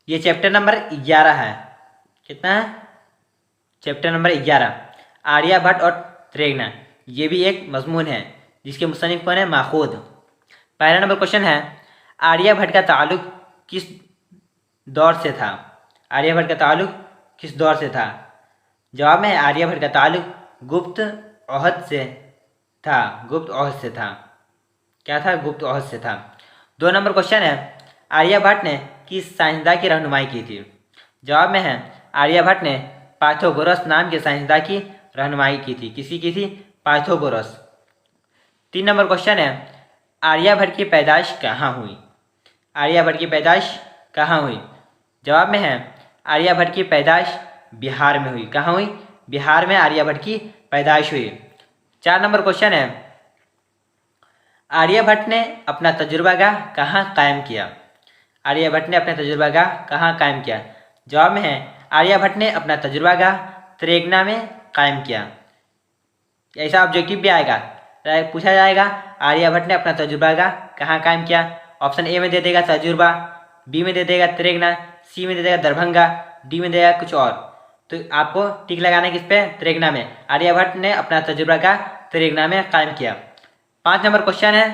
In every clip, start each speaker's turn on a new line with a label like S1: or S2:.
S1: ये chapter number 11 है। कितना है? चैप्टर नंबर 11, आर्यभट्ट और त्रिज्ञान। ये भी एक मजमून है जिसके मुसन्निफ कौन है? माखूद। पहला नंबर क्वेश्चन है, आर्यभट्ट का ताल्लुक किस दौर से था? आर्यभट्ट का ताल्लुक किस दौर से था? जवाब में है आर्यभट्ट का ताल्लुक गुप्त ओहद से था। गुप्त ओहद से था। क्या था? गुप्त ओहद से था। 2 नंबर क्वेश्चन है, आर्यभट्ट ने किस साइंसदान की रहनुमाई की थी? जवाब में है आर्यभट्ट ने पाइथागोरस नाम के साइंसदान की रहनुमाई की थी। किसी की थी? पाइथागोरस। 3 नंबर क्वेश्चन है, आर्यभट्ट की पैदाइश कहाँ हुई? आर्यभट्ट की पैदाइश कहाँ हुई? जवाब में है आर्यभट्ट की पैदाइश बिहार में हुई। कहाँ हुई? बिहार में आर्यभट्ट की पैदाइश हुई। 4 नंबर क्वेश्चन है, आर्यभट्ट ने अपना तजुर्बागाह कहाँ कायम किया? आर्यभट्ट ने अपना तजुर्बागाह कहाँ कायम किया? जवाब में है आर्यभट्ट ने अपना तजुर्बागाह त्रिज्ञान में कायम किया। ऐसा ऑब्जेक्टिव भी आएगा, पूछा जाएगा आर्यभट्ट ने अपना तजुर्बागाह कहाँ कायम किया। ऑप्शन ए में दे देगा तजुर्बा, बी में दे देगा त्रिज्ञान, सी में दे देगा दरभंगा, डी में देगा कुछ और। तो आपको टिक लगाना है किस पे? त्रिज्ञान में। आर्यभट्ट ने अपना तजुर्बागाह त्रिज्ञान में कायम किया। 5 नंबर क्वेश्चन है,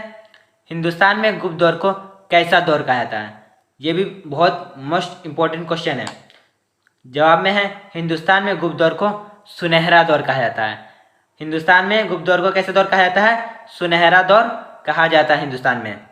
S1: हिंदुस्तान में गुप्त दौर को कैसा दौर कहा जाता है? ये भी बहुत मोस्ट इंपॉर्टेंट क्वेश्चन है। जवाब में है हिंदुस्तान में गुप्त दौर को सुनहरा दौर कहा जाता है। हिंदुस्तान में गुप्त दौर को कैसे दौर कहा जाता है? सुनहरा दौर कहा जाता है हिंदुस्तान में।